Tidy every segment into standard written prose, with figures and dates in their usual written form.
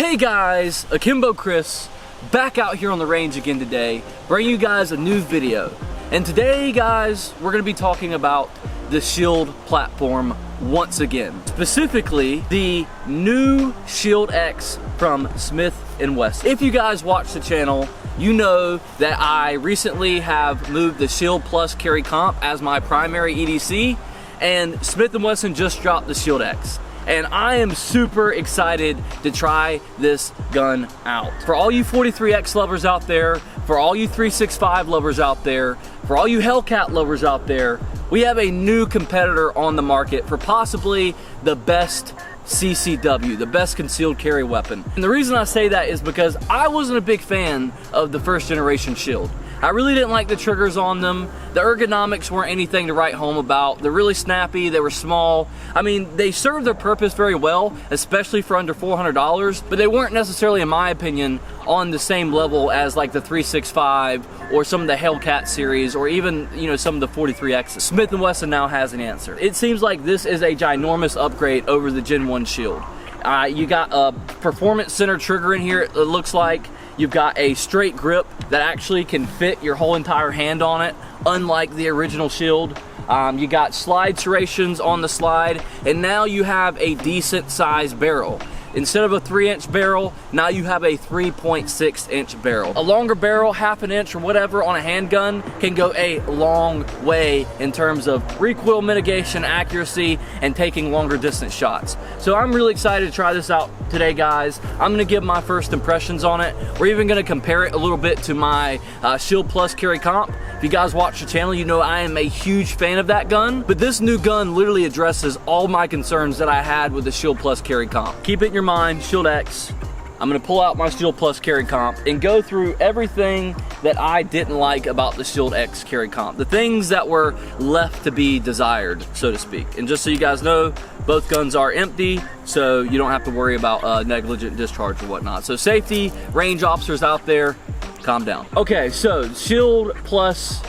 Hey guys, Akimbo Chris, back out here on the range again today, bringing you guys a new video. And today guys, we're going to be talking about the Shield platform once again. Specifically, the new Shield X from Smith & Wesson. If you guys watch the channel, you know that I recently have moved the Shield Plus Carry Comp as my primary EDC, and Smith & Wesson just dropped the Shield X. And I am super excited to try this gun out. For all you 43X lovers out there, for all you 365 lovers out there, for all you Hellcat lovers out there, we have a new competitor on the market for possibly the best CCW, the best concealed carry weapon. And the reason I say that is because I wasn't a big fan of the first generation Shield. I really didn't like the triggers on them. The ergonomics weren't anything to write home about. They're really snappy, they were small. I mean, they served their purpose very well, especially for under $400, but they weren't necessarily, in my opinion, on the same level as like the 365 or some of the Hellcat series, or even, you know, some of the 43Xs. Smith & Wesson now has an answer. It seems like this is a ginormous upgrade over the Gen 1 Shield. You got a performance center trigger in here, it looks like. You've got a straight grip that actually can fit your whole entire hand on it, unlike the original Shield. You got slide serrations on the slide, and now you have a decent sized barrel. Instead of a 3-inch barrel, now you have a 3.6-inch barrel. A longer barrel, half an inch or whatever on a handgun, can go a long way in terms of recoil mitigation, accuracy, and taking longer distance shots. So I'm really excited to try this out today, guys. I'm gonna give my first impressions on it. We're even gonna compare it a little bit to my Shield Plus Carry Comp. If you guys watch the channel, you know I am a huge fan of that gun, but this new gun literally addresses all my concerns that I had with the Shield Plus Carry Comp. Keep it in your mind, Shield X. I'm gonna pull out my Shield Plus Carry Comp and go through everything that I didn't like about the Shield X Carry Comp. The things that were left to be desired, so to speak. And just so you guys know, both guns are empty, so you don't have to worry about negligent discharge or whatnot. So safety, range officers out there, calm down. Okay, so Shield Plus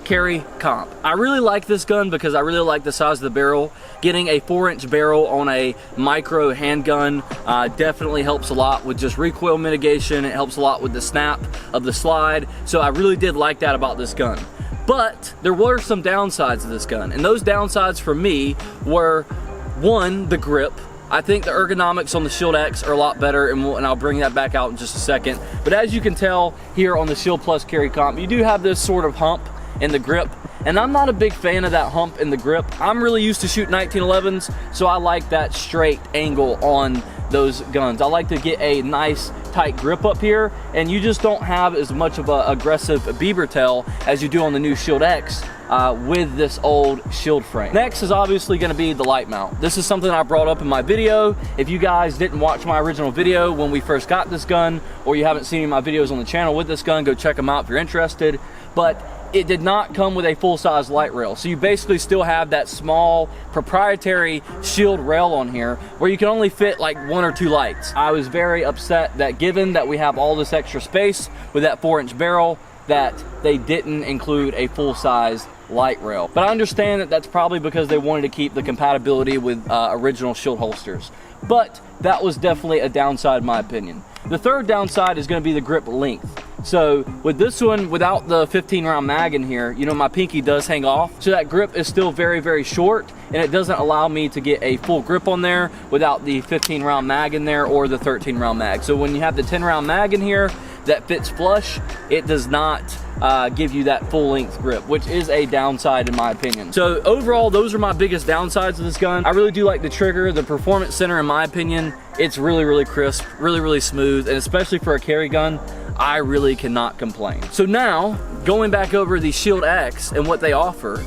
Carry Comp. I really like this gun because I really like the size of the barrel. Getting a 4-inch barrel on a micro handgun definitely helps a lot with just recoil mitigation. It helps a lot with the snap of the slide. So I really did like that about this gun. But there were some downsides of this gun, and those downsides for me were, one, the grip. I think the ergonomics on the Shield X are a lot better, and I'll bring that back out in just a second. But as you can tell here on the Shield Plus Carry Comp, you do have this sort of hump in the grip, and I'm not a big fan of that hump in the grip. I'm really used to shoot 1911s, so I like that straight angle on those guns. I like to get a nice tight grip up here, and you just don't have as much of an aggressive beaver tail as you do on the new Shield X with this old Shield frame. Next is obviously going to be the light mount. This is something I brought up in my video. If you guys didn't watch my original video when we first got this gun, or you haven't seen any of my videos on the channel with this gun, go check them out if you're interested. But it did not come with a full-size light rail. So you basically still have that small proprietary Shield rail on here where you can only fit like 1 or 2 lights. I was very upset that given that we have all this extra space with that 4-inch barrel, that they didn't include a full-size light rail. But I understand that that's probably because they wanted to keep the compatibility with original Shield holsters. But that was definitely a downside in my opinion. The third downside is going to be the grip length. So with this one, without the 15-round mag in here, you know, my pinky does hang off. So that grip is still very, very short, and it doesn't allow me to get a full grip on there without the 15-round mag in there or the 13-round mag. So when you have the 10-round mag in here that fits flush, it does not give you that full length grip, which is a downside in my opinion. So overall, those are my biggest downsides of this gun. I really do like the trigger, the performance center, in my opinion. It's really, really crisp, really, really smooth, and especially for a carry gun, I really cannot complain. So now, going back over the Shield X and what they offer,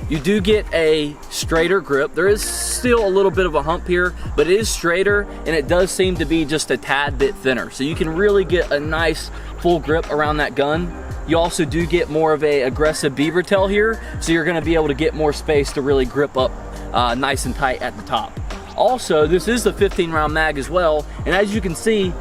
you do get a straighter grip. There is still a little bit of a hump here, but it is straighter, and it does seem to be just a tad bit thinner. So you can really get a nice full grip around that gun. You also do get more of a aggressive beaver tail here, so you're gonna be able to get more space to really grip up nice and tight at the top. Also, this is the 15-round mag as well, and as you can see,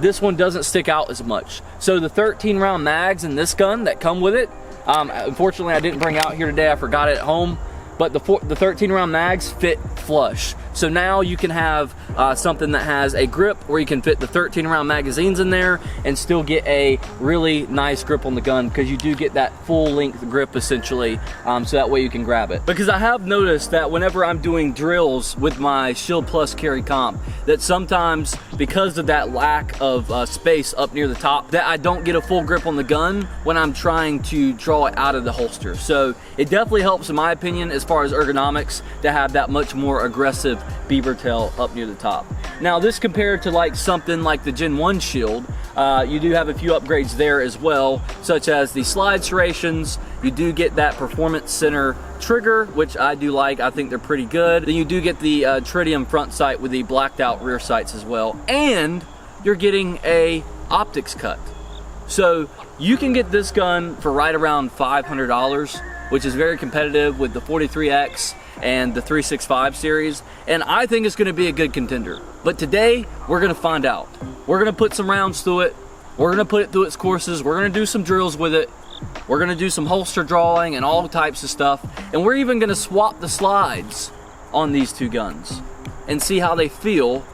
this one doesn't stick out as much. So the 13-round mags in this gun that come with it, unfortunately I didn't bring out here today, I forgot it at home, but the 13 round mags fit flush. So now you can have something that has a grip where you can fit the 13 round magazines in there and still get a really nice grip on the gun, because you do get that full length grip essentially, so that way you can grab it. Because I have noticed that whenever I'm doing drills with my Shield Plus carry comp, that sometimes because of that lack of space up near the top, that I don't get a full grip on the gun when I'm trying to draw it out of the holster. So it definitely helps, in my opinion, as far as ergonomics, to have that much more aggressive beaver tail up near the top. Now this compared to like something like the Gen 1 Shield, you do have a few upgrades there as well, such as the slide serrations. You do get that performance center trigger, which I do like. I think they're pretty good. Then you do get the tritium front sight with the blacked out rear sights as well, and you're getting a optics cut. So you can get this gun for right around $500, which is very competitive with the 43X and the 365 series, and I think it's going to be a good contender. But today we're going to find out. We're going to put some rounds through it. We're going to put it through its courses. We're going to do some drills with it. We're going to do some holster drawing and all types of stuff, and we're even going to swap the slides on these two guns and see how they feel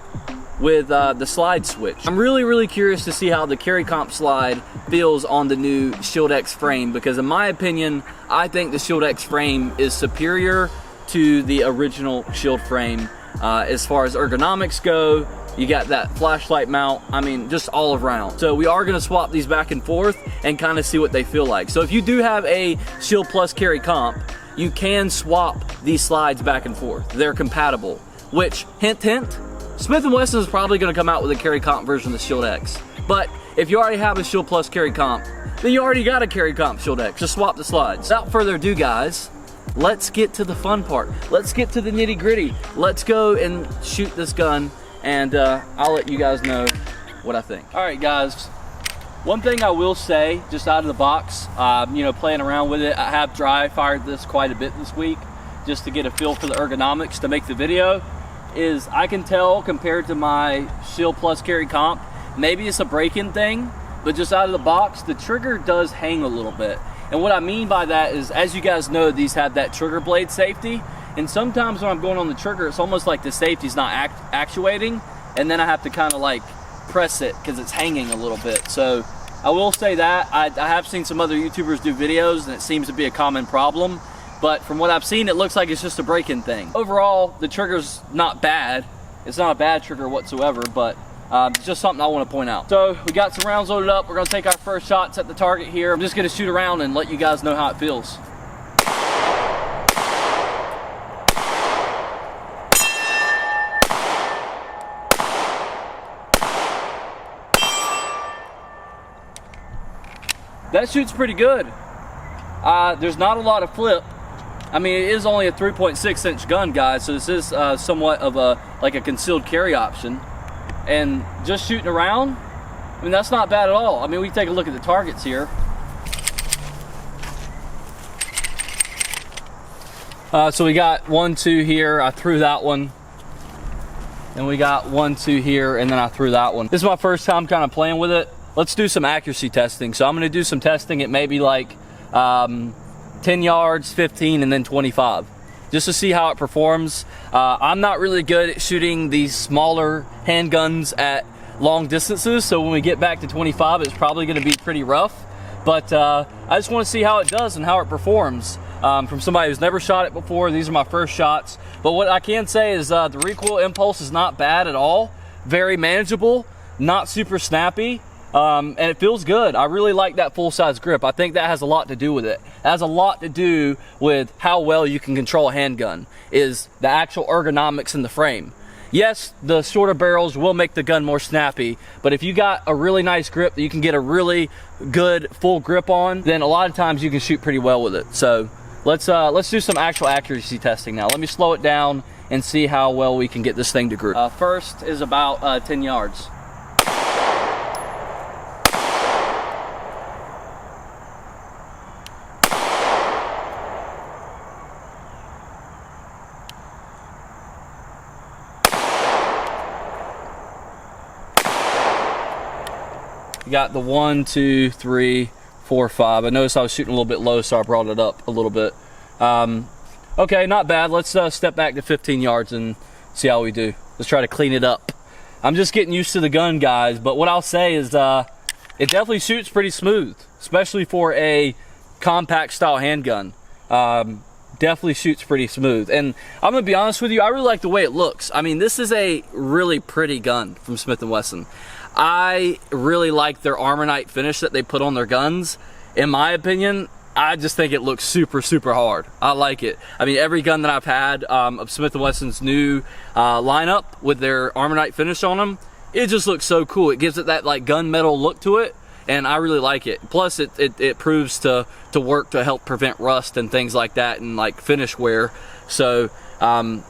with the slide switch. I'm really curious to see how the carry comp slide feels on the new Shield X frame, because in my opinion, I think the Shield X frame is superior to the original Shield frame as far as ergonomics go. You got that flashlight mount, I mean, just all around. So we are gonna swap these back and forth and kind of see what they feel like. So if you do have a Shield Plus carry comp, you can swap these slides back and forth. They're compatible, which, hint, hint, Smith & Wesson is probably gonna come out with a carry comp version of the Shield X. But if you already have a Shield Plus carry comp, then you already got a carry comp Shield X. Just swap the slides. Without further ado, guys, let's get to the fun part. Let's get to the nitty gritty. Let's go and shoot this gun, and I'll let you guys know what I think. All right, guys, one thing I will say just out of the box, you know, playing around with it, I have dry fired this quite a bit this week just to get a feel for the ergonomics to make the video, is I can tell compared to my Shield Plus carry comp, maybe it's a break-in thing, but just out of the box, the trigger does hang a little bit. And what I mean by that is, as you guys know, these have that trigger blade safety, and sometimes when I'm going on the trigger, it's almost like the safety's not actuating, and then I have to kind of like press it because it's hanging a little bit. So I will say that I have seen some other YouTubers do videos, and it seems to be a common problem, but from what I've seen, it looks like it's just a break-in thing. Overall, the trigger's not bad. It's not a bad trigger whatsoever, but it's just something I want to point out. So we got some rounds loaded up. We're going to take our first shots at the target here. I'm just going to shoot around and let you guys know how it feels. That shoots pretty good. There's not a lot of flip. I mean, it is only a 3.6-inch gun, guys, so this is somewhat of a concealed carry option. And just shooting around, I mean, that's not bad at all. I mean, we take a look at the targets here. So we got 1, 2 here. I threw that one. And we got 1, 2 here, and then I threw that one. This is my first time kind of playing with it. Let's do some accuracy testing. So I'm gonna do some testing at maybe like 10 yards, 15, and then 25, just to see how it performs. I'm not really good at shooting these smaller handguns at long distances, so when we get back to 25, it's probably gonna be pretty rough. But I just wanna see how it does and how it performs. From somebody who's never shot it before, these are my first shots. But what I can say is the recoil impulse is not bad at all. Very manageable, not super snappy. And it feels good. I really like that full-size grip. I think that has a lot to do with it. It has a lot to do with how well you can control a handgun, is the actual ergonomics in the frame. Yes, the shorter barrels will make the gun more snappy, but if you got a really nice grip that you can get a really good full grip on, then a lot of times you can shoot pretty well with it. So let's do some actual accuracy testing now. Let me slow it down and see how well we can get this thing to group. First is about 10 yards. You got the 1, 2, 3, 4, 5. I noticed I was shooting a little bit low, so I brought it up a little bit. Okay, not bad. Let's step back to 15 yards and See how we do. Let's try to clean it up. I'm just getting used to the gun, guys, but what I'll say is it definitely shoots pretty smooth, especially for a compact style handgun. Definitely shoots pretty smooth. And I'm gonna be honest with you, I really like the way it looks. I mean, this is a really pretty gun from Smith & Wesson. I really like their Armornite finish that they put on their guns. In my opinion, I just think it looks super, super hard. I like it. I mean, every gun that I've had of Smith & Wesson's new lineup with their Armornite finish on them, it just looks so cool. It gives it that like gunmetal look to it, and I really like it. Plus, it proves to work to help prevent rust and things like that, and like finish wear. So,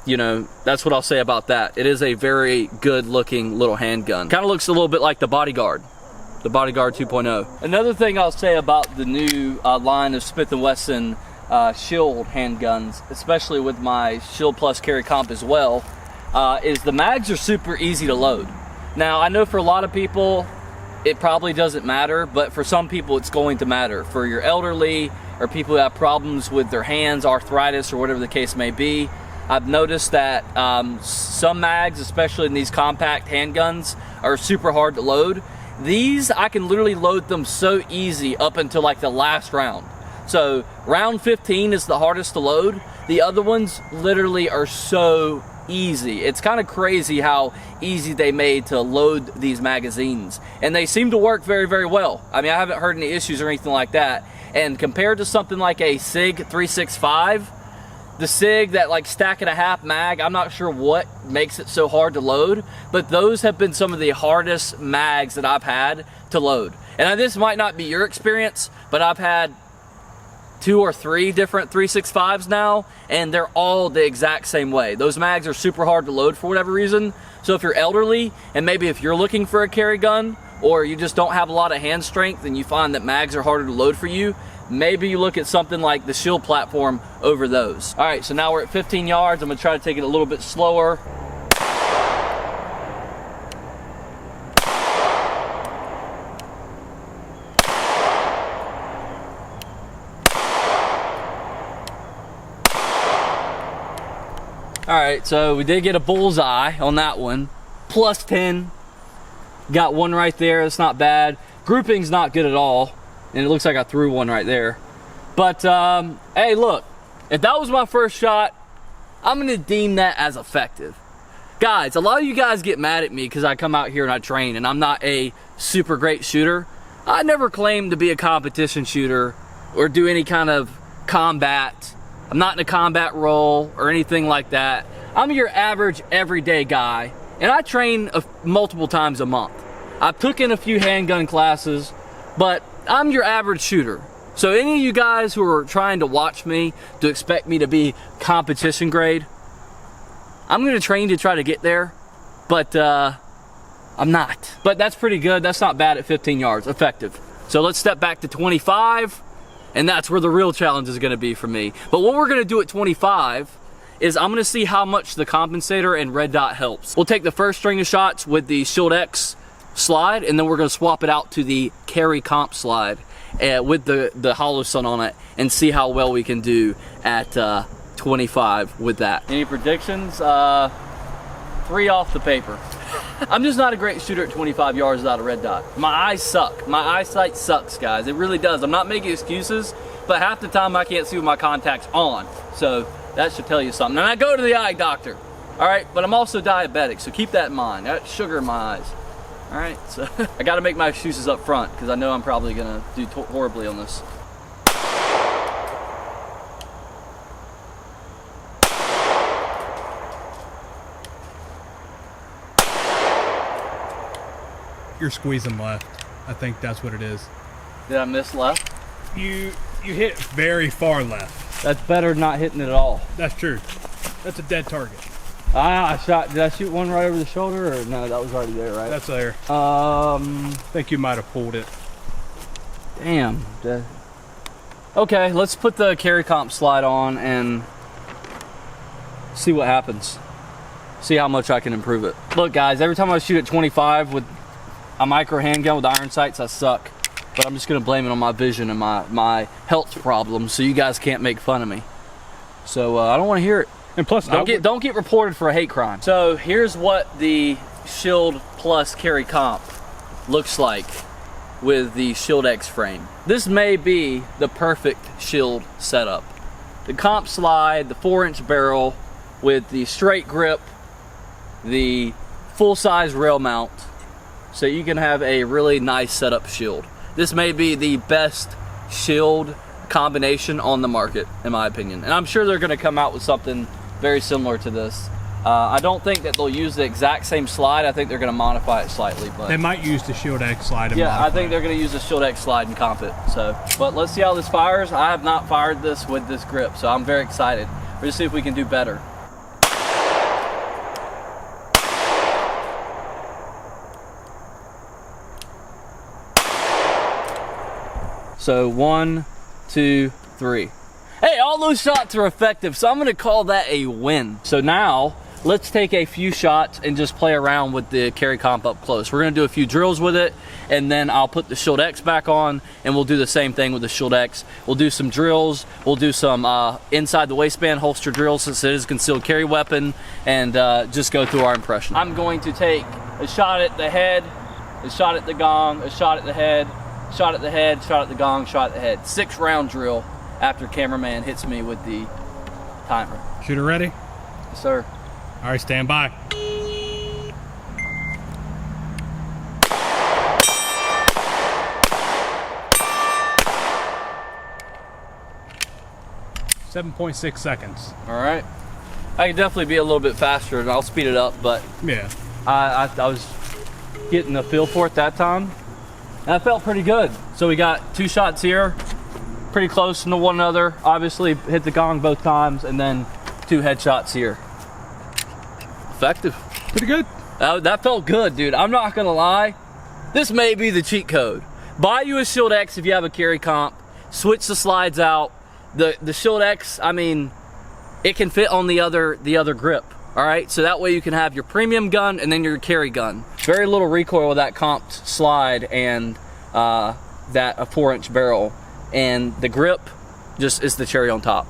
you know, that's what I'll say about that. It is a very good looking little handgun. Kind of looks a little bit like the Bodyguard. The Bodyguard 2.0. Another thing I'll say about the new line of Smith & Wesson Shield handguns, especially with my Shield Plus carry comp as well, is the mags are super easy to load. Now, I know for a lot of people, it probably doesn't matter, but for some people it's going to matter. For your elderly or people who have problems with their hands, arthritis, or whatever the case may be, I've noticed that some mags, especially in these compact handguns, are super hard to load. These, I can literally load them so easy up until like the last round. So round 15 is the hardest to load. The other ones literally are so easy. It's kind of crazy how easy they made to load these magazines. And they seem to work very, very well. I mean, I haven't heard any issues or anything like that. And compared to something like a SIG 365, the SIG, that like stack and a half mag, I'm not sure what makes it so hard to load, but those have been some of the hardest mags that I've had to load. And this might not be your experience, but I've had 2 or 3 different 365s now, and they're all the exact same way. Those mags are super hard to load for whatever reason. So if you're elderly, and maybe if you're looking for a carry gun, or you just don't have a lot of hand strength and you find that mags are harder to load for you, maybe you look at something like the Shield platform over those. All right, so now we're at 15 yards. I'm gonna try to take it a little bit slower. All right, so we did get a bullseye on that one. Plus 10. Got one right there, that's not bad. Grouping's not good at all. And it looks like I threw one right there. But, hey, look. If that was my first shot, I'm going to deem that as effective. Guys, a lot of you guys get mad at me because I come out here and I train and I'm not a super great shooter. I never claim to be a competition shooter or do any kind of combat. I'm not in a combat role or anything like that. I'm your average everyday guy, and I train multiple times a month. I've took in a few handgun classes, but I'm your average shooter. So any of you guys who are trying to watch me to expect me to be competition grade, I'm gonna train to try to get there, but I'm not. But that's pretty good. That's not bad at 15 yards, effective. So let's step back to 25, and that's where the real challenge is gonna be for me. But what we're gonna do at 25 is I'm gonna see how much the compensator and red dot helps. We'll take the first string of shots with the Shield X slide, and then we're gonna swap it out to the carry comp slide with the hollow sun on it, and see how well we can do at 25 with that. Any predictions? 3 off the paper. I'm just not a great shooter at 25 yards without a red dot. My eyes suck. My eyesight sucks, guys. It really does. I'm not making excuses, but half the time I can't see with my contacts on. So that should tell you something. And I go to the eye doctor. All right, but I'm also diabetic, so keep that in mind. I got sugar in my eyes. All right, so I got to make my excuses up front because I know I'm probably gonna do horribly on this. You're squeezing left. I think that's what it is. Did I miss left? You hit very far left. That's better than not hitting it at all. That's true. That's a dead target. Did I shoot one right over the shoulder, or no, that was already there, right? That's there. I think you might have pulled it. Damn. Okay, let's put the carry comp slide on and see what happens. See how much I can improve it. Look guys, every time I shoot at 25 with a micro handgun with iron sights, I suck. But I'm just gonna blame it on my vision and my health problems, so you guys can't make fun of me. So I don't wanna hear it. And plus, don't get reported for a hate crime. So here's what the Shield Plus carry comp looks like with the Shield X frame. This may be the perfect Shield setup. The comp slide, the 4-inch barrel with the straight grip, the full-size rail mount, so you can have a really nice setup Shield. This may be the best Shield combination on the market, in my opinion. And I'm sure they're gonna come out with something very similar to this. I don't think that they'll use the exact same slide. I think they're going to modify it slightly. But they might use the Shield X slide. And yeah, I think they're going to use the Shield X slide and comp it. So, but let's see how this fires. I have not fired this with this grip, so I'm very excited. We're going to see if we can do better. So 1, 2, 3. Hey, all those shots are effective, so I'm going to call that a win. So now, let's take a few shots and just play around with the carry comp up close. We're gonna do a few drills with it, and then I'll put the Shield X back on, and we'll do the same thing with the Shield X. We'll do some drills, we'll do some inside the waistband holster drills since it is a concealed carry weapon, and just go through our impression. I'm going to take a shot at the head, a shot at the gong, a shot at the head, shot at the head, shot at the gong, shot at the head. 6-round drill after cameraman hits me with the timer. Shooter ready? Yes, sir. All right, stand by. .6 seconds. All right. I can definitely be a little bit faster, and I'll speed it up, but yeah, I was getting a feel for it that time, and I felt pretty good. So we got 2 shots here, pretty close to one another. Obviously, hit the gong both times, and then 2 headshots here. Effective. Pretty good. That felt good, dude. I'm not gonna lie. This may be the cheat code. Buy you a Shield X if you have a carry comp. Switch the slides out. The Shield X, I mean, it can fit on the other grip. All right, so that way you can have your premium gun and then your carry gun. Very little recoil with that comped slide and a 4-inch barrel, and the grip just is the cherry on top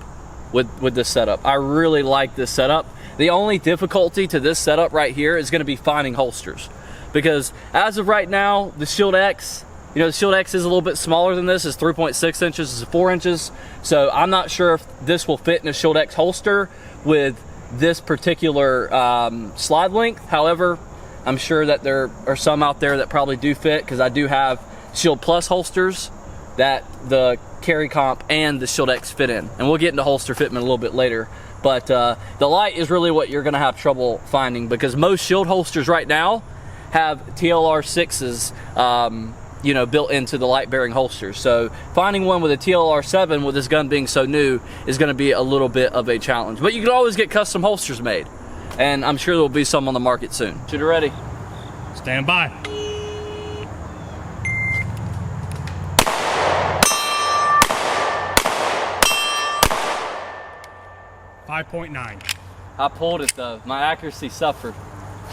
with this setup. I really like this setup. The only difficulty to this setup right here is going to be finding holsters, because as of right now, the Shield X, you know, the Shield X is a little bit smaller than this. It's 3.6 inches, it's 4 inches. So I'm not sure if this will fit in a Shield X holster with this particular slide length. However, I'm sure that there are some out there that probably do fit, because I do have Shield Plus holsters that the carry comp and the Shield X fit in. And we'll get into holster fitment a little bit later. But the light is really what you're gonna have trouble finding, because most Shield holsters right now have TLR 6s you know, built into the light bearing holsters. So finding one with a TLR 7 with this gun being so new is gonna be a little bit of a challenge. But you can always get custom holsters made, and I'm sure there'll be some on the market soon. Shooter ready? Stand by. .9. I pulled it though. My accuracy suffered.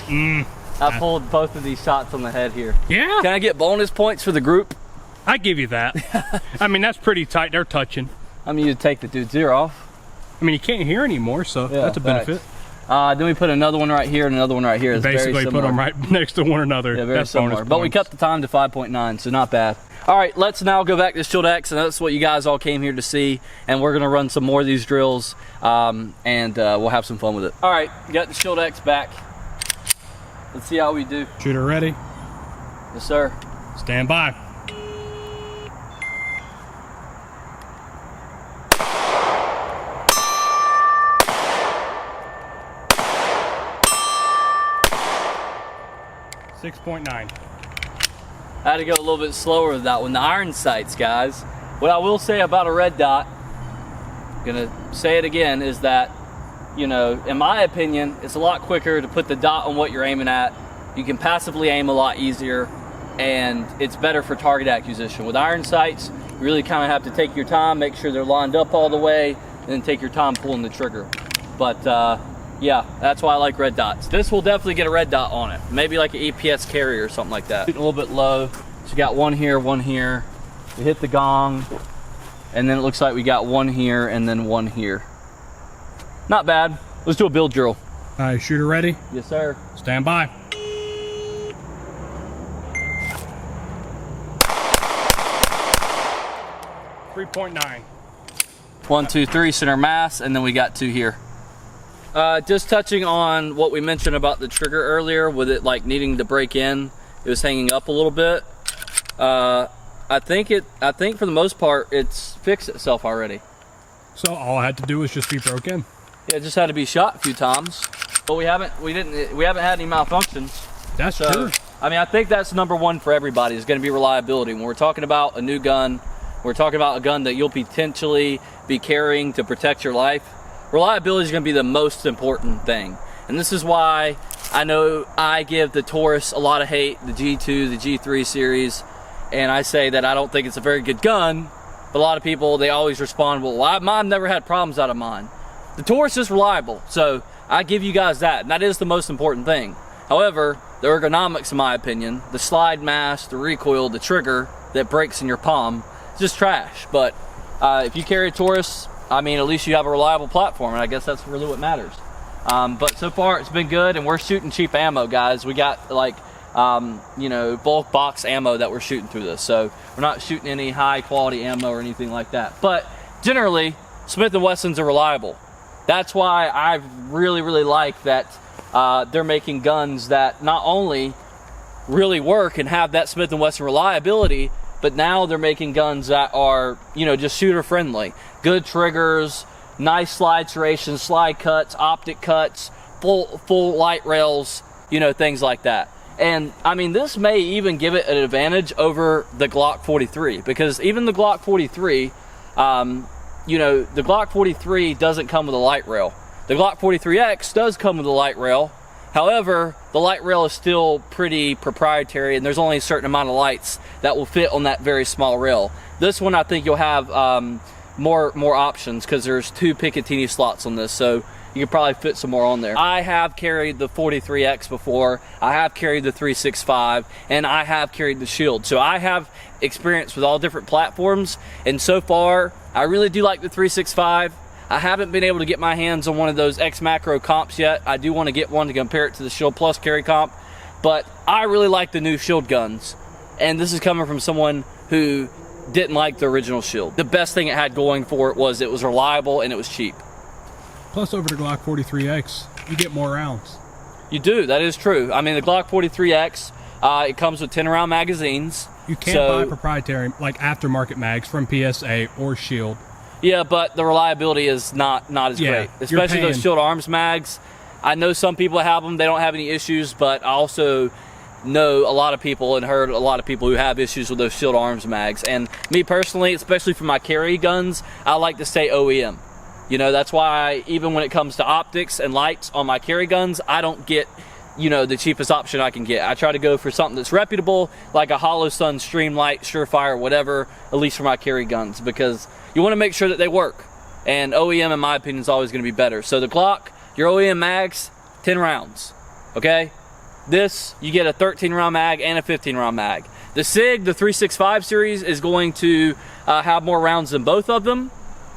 I pulled both of these shots on the head here. Yeah. Can I get bonus points for the group? I give you that. I mean, that's pretty tight. They're touching. I mean, you take the dude's ear off. I mean, you can't hear anymore, so Yeah, that's a benefit. Then we put another one right here and another one right here. It's basically very put them right next to one another. Yeah, very that's similar. bonus But we points. cut the time to 5.9, so not bad. All right, let's now go back to Shield X, and that's what you guys all came here to see. And we're gonna run some more of these drills, and we'll have some fun with it. All right, got the Shield X back. Let's see how we do. Shooter ready? Yes, sir. Stand by. .9. I had to go a little bit slower with that one. The iron sights, guys. What I will say about a red dot, gonna say it again, is that, you know, in my opinion, it's a lot quicker to put the dot on what you're aiming at. You can passively aim a lot easier, and it's better for target acquisition. With iron sights, you really kind of have to take your time, make sure they're lined up all the way, and then take your time pulling the trigger. But yeah, that's why I like red dots. This will definitely get a red dot on it. Maybe like an EPS carrier or something like that. A little bit low. So you got one here, one here. We hit the gong, and then it looks like we got one here and then one here. Not bad. Let's do a build drill. All right, shooter ready? Yes, sir. Stand by. .9. 1, 2, 3, center mass, and then we got 2 here. Just touching on what we mentioned about the trigger earlier, with it like needing to break in, it was hanging up a little bit. I think for the most part it's fixed itself already. So all I had to do was just be broken. Yeah, it just had to be shot a few times, but we haven't had any malfunctions. That's true. I mean, I think that's number one for everybody is going to be reliability. When we're talking about a new gun, we're talking about a gun that you'll potentially be carrying to protect your life. Reliability is going to be the most important thing. And this is why I know I give the Taurus a lot of hate, the G2, the G3 series, and I say that I don't think it's a very good gun, but a lot of people, they always respond, well, I've never had problems out of mine. The Taurus is reliable, so I give you guys that, and that is the most important thing. However, the ergonomics, in my opinion, the slide mass, the recoil, the trigger that breaks in your palm, it's just trash. But if you carry a Taurus, I mean, at least you have a reliable platform, and I guess that's really what matters. But so far, it's been good, and we're shooting cheap ammo, guys. We got, like, you know, bulk box ammo that we're shooting through this. So we're not shooting any high-quality ammo or anything like that. But generally, Smith & Wessons are reliable. That's why I really, really like that they're making guns that not only really work and have that Smith & Wesson reliability, but now they're making guns that are, you know, just shooter friendly. Good triggers, nice slide serrations, slide cuts, optic cuts, full light rails, you know, things like that. And I mean, this may even give it an advantage over the Glock 43, because even the Glock 43, you know, the Glock 43 doesn't come with a light rail. The Glock 43X does come with a light rail. However, the light rail is still pretty proprietary, and there's only a certain amount of lights that will fit on that very small rail. This one, I think you'll have more options, because there's 2 Picatinny slots on this, so you could probably fit some more on there. I have carried the 43X before, I have carried the 365, and I have carried the Shield. So I have experience with all different platforms, and so far, I really do like the 365. I haven't been able to get my hands on one of those X Macro comps yet. I do want to get one to compare it to the Shield Plus carry comp, but I really like the new Shield guns. And this is coming from someone who didn't like the original Shield. The best thing it had going for it was reliable and it was cheap. Plus, over the Glock 43X, you get more rounds. You do, that is true. I mean, the Glock 43X, it comes with 10 round magazines. You can't buy proprietary, like aftermarket mags from PSA or Shield. Yeah, but the reliability is not as great, especially those Shield Arms mags. I know some people have them, they don't have any issues, but I also know a lot of people and heard a lot of people who have issues with those Shield Arms mags. And me personally, especially for my carry guns, I like to stay OEM. You know, that's why even when it comes to optics and lights on my carry guns, I don't get, you know, the cheapest option I can get. I try to go for something that's reputable, like a Hollow Sun Streamlight, Surefire, whatever, at least for my carry guns, because you want to make sure that they work. And OEM, in my opinion, is always going to be better. So the Glock, your OEM mags, 10 rounds, okay? This, you get a 13 round mag and a 15 round mag. The SIG, the 365 series, is going to have more rounds than both of them,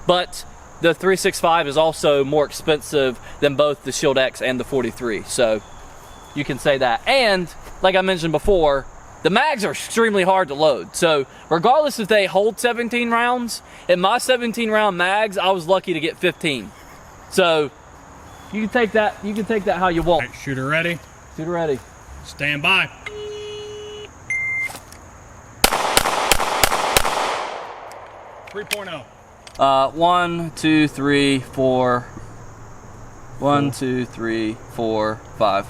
but the 365 is also more expensive than both the Shield X and the 43. So you can say that. And like I mentioned before, the mags are extremely hard to load. So regardless if they hold 17 rounds, in my 17 round mags, I was lucky to get 15. So you can take that how you want. Right, shooter ready? Shooter ready. Stand by. .3. 1, 2, 3, 4. 1, 2, 3, 4, 5.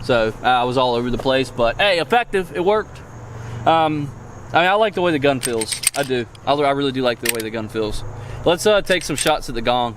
So I was all over the place, but hey, effective. It worked. I mean, I like the way the gun feels. I do. I really do like the way the gun feels. Let's take some shots at the gong.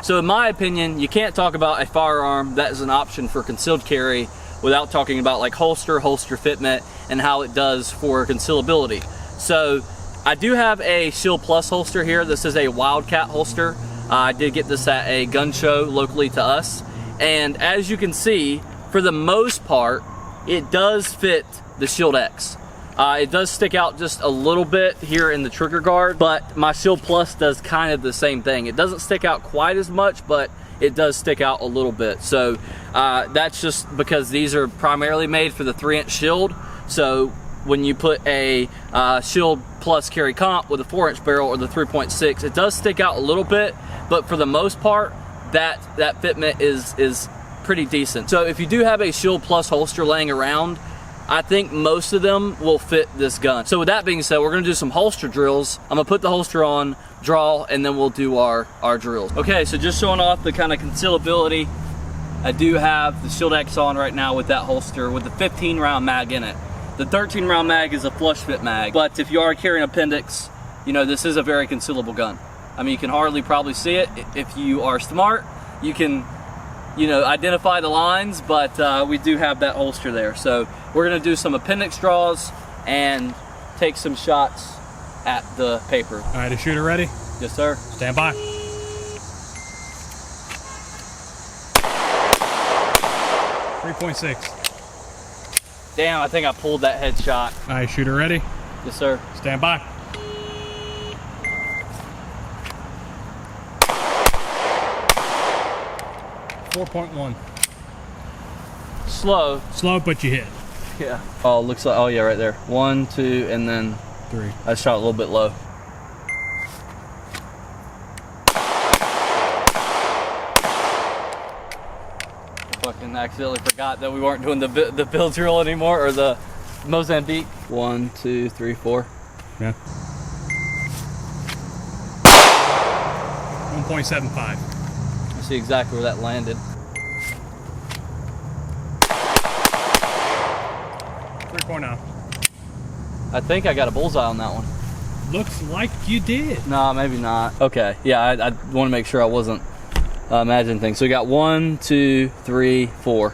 So in my opinion, you can't talk about a firearm that is an option for concealed carry without talking about like holster fitment, and how it does for concealability. So I do have a Shield Plus holster here. This is a Wildcat holster. I did get this at a gun show locally to us. And as you can see, for the most part, it does fit the Shield X. It does stick out just a little bit here in the trigger guard, but my Shield Plus does kind of the same thing. It doesn't stick out quite as much, but it does stick out a little bit. So that's just because these are primarily made for the 3-inch Shield. So when you put a Shield Plus carry comp with a 4-inch barrel or the 3.6, it does stick out a little bit, but for the most part, that fitment is pretty decent. So if you do have a Shield Plus holster laying around, I think most of them will fit this gun. So with that being said, we're gonna do some holster drills. I'm gonna put the holster on, draw, and then we'll do our drills. Okay, so just showing off the kind of concealability, I do have the Shield X on right now with that holster with the 15-round mag in it. The 13-round mag is a flush fit mag, but if you are carrying appendix, you know, this is a very concealable gun. I mean, you can hardly probably see it. If you are smart, you can, you know, identify the lines, but we do have that holster there. So we're gonna do some appendix draws and take some shots at the paper. All right, is shooter ready? Yes, sir. Stand by. .6. Damn, I think I pulled that headshot. All right, shooter ready? Yes, sir. Stand by. .1. Slow. Slow, but you hit. Yeah. Oh, looks like, oh yeah, right there. 1, 2, and then 3. I shot a little bit low. Fucking accidentally forgot that we weren't doing the bill drill anymore, or the Mozambique. 1, 2, 3, 4. Yeah. 1.75. I see exactly where that landed. 3.0. I think I got a bullseye on that one. Looks like you did. Nah, maybe not. Okay, yeah, I want to make sure I wasn't imagining things. So we got 1, 2, 3, 4.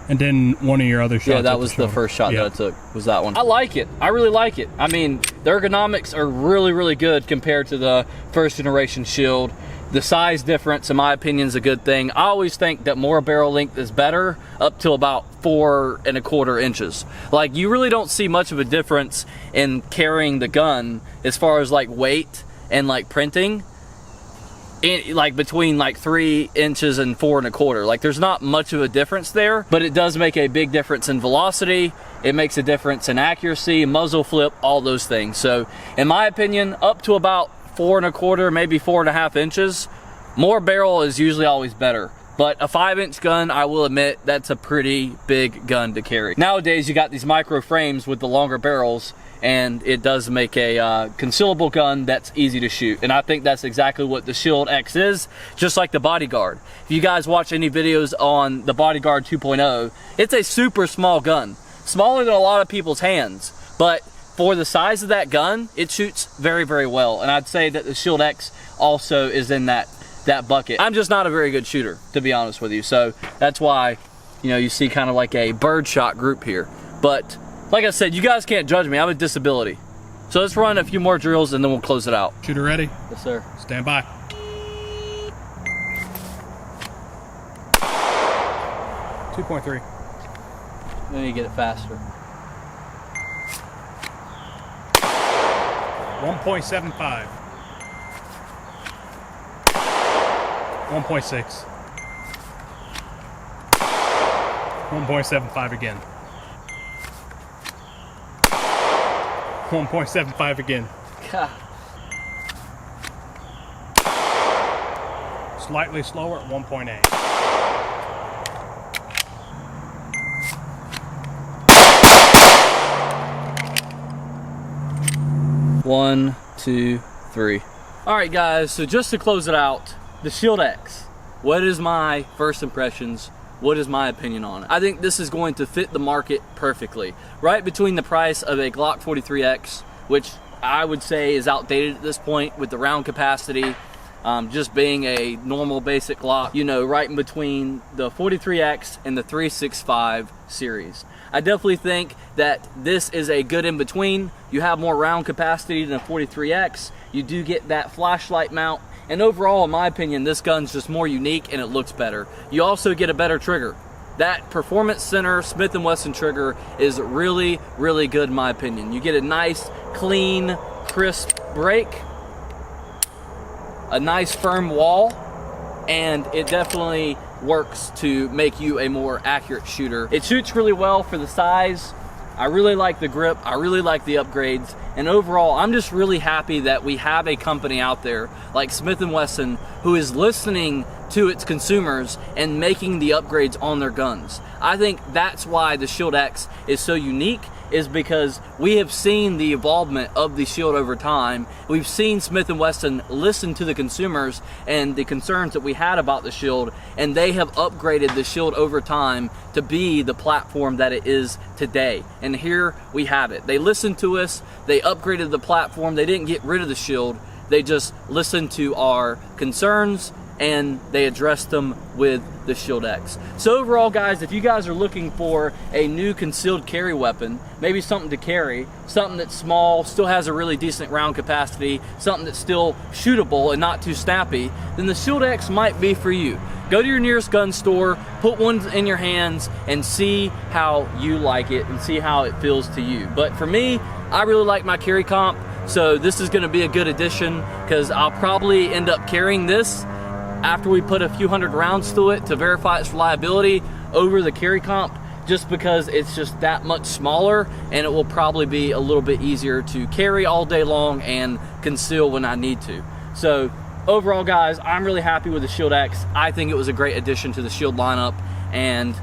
And then one of your other shots. Yeah, that was the first shot that I took, was that one. I like it. I really like it. I mean, the ergonomics are really, really good compared to the first generation Shield. The size difference, in my opinion, is a good thing. I always think that more barrel length is better, up to about 4 1/4 inches. Like, you really don't see much of a difference in carrying the gun as far as like weight and like printing. Like between like 3 inches and 4 1/4. Like, there's not much of a difference there, but it does make a big difference in velocity. It makes a difference in accuracy, muzzle flip, all those things. So in my opinion, up to about 4 1/4, maybe 4.5 inches, more barrel is usually always better. But a 5-inch gun, I will admit, that's a pretty big gun to carry. Nowadays, you got these micro frames with the longer barrels, and it does make a concealable gun that's easy to shoot. And I think that's exactly what the Shield X is, just like the Bodyguard. If you guys watch any videos on the Bodyguard 2.0, it's a super small gun. Smaller than a lot of people's hands, but for the size of that gun, it shoots very, very well. And I'd say that the Shield X also is in that bucket. I'm just not a very good shooter, to be honest with you. So that's why, you know, you see kind of like a birdshot group here. But like I said, you guys can't judge me. I have a disability. So let's run a few more drills and then we'll close it out. Shooter ready? Yes, sir. Stand by. 2.3. Then you get it faster. 1.75. 1.6. 1.75 again. 1.75 again. God. Slightly slower at 1.8. One, two, three. All right, guys, so just to close it out, the Shield X. What is my first impressions? What is my opinion on it? I think this is going to fit the market perfectly. Right between the price of a Glock 43X, which I would say is outdated at this point with the round capacity, just being a normal basic lock, you know, right in between the 43X and the 365 series. I definitely think that this is a good in between. You have more round capacity than a 43X. You do get that flashlight mount, and overall, in my opinion, this gun's just more unique and it looks better. You also get a better trigger. That Performance Center Smith & Wesson trigger is really, really good in my opinion. You get a nice, clean, crisp break, a nice firm wall, and it definitely works to make you a more accurate shooter. It shoots really well for the size. I really like the grip, I really like the upgrades, and overall I'm just really happy that we have a company out there like Smith & Wesson who is listening to its consumers and making the upgrades on their guns. I think that's why the Shield X is so unique, is because we have seen the evolvement of the Shield over time. We've seen Smith & Wesson listen to the consumers and the concerns that we had about the Shield, and they have upgraded the Shield over time to be the platform that it is today. And here we have it. They listened to us, they upgraded the platform, they didn't get rid of the Shield, they just listened to our concerns and they addressed them with the Shield X. So overall, guys, if you guys are looking for a new concealed carry weapon, maybe something to carry, something that's small, still has a really decent round capacity, something that's still shootable and not too snappy, then the Shield X might be for you. Go to your nearest gun store, put one in your hands, and see how you like it and see how it feels to you. But for me, I really like my carry comp, so this is gonna be a good addition because I'll probably end up carrying this after we put a few hundred rounds to it to verify its reliability over the carry comp, just because it's just that much smaller and it will probably be a little bit easier to carry all day long and conceal when I need to. So overall, guys, I'm really happy with the Shield X. I think it was a great addition to the Shield lineup, and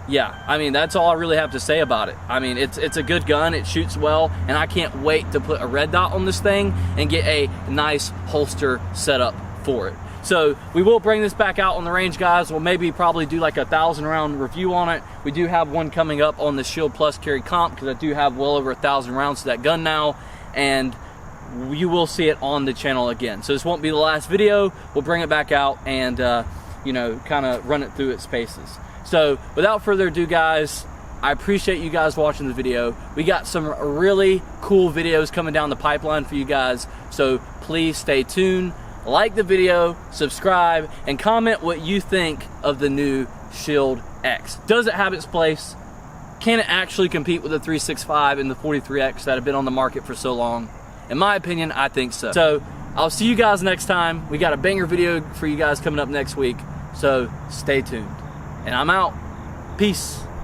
yeah, I mean, that's all I really have to say about it. I mean, it's a good gun, it shoots well, and I can't wait to put a red dot on this thing and get a nice holster setup for it. So we will bring this back out on the range, guys. We'll maybe probably do like a 1,000 round review on it. We do have one coming up on the Shield Plus carry comp because I do have well over 1,000 rounds to that gun now, and you will see it on the channel again. So this won't be the last video. We'll bring it back out and you know, kind of run it through its paces. So without further ado, guys, I appreciate you guys watching the video. We got some really cool videos coming down the pipeline for you guys, so please stay tuned. Like the video, subscribe, and comment what you think of the new Shield X. Does it have its place? Can it actually compete with the 365 and the 43X that have been on the market for so long? In my opinion, I think so. So I'll see you guys next time. We got a banger video for you guys coming up next week, so stay tuned. And I'm out. Peace.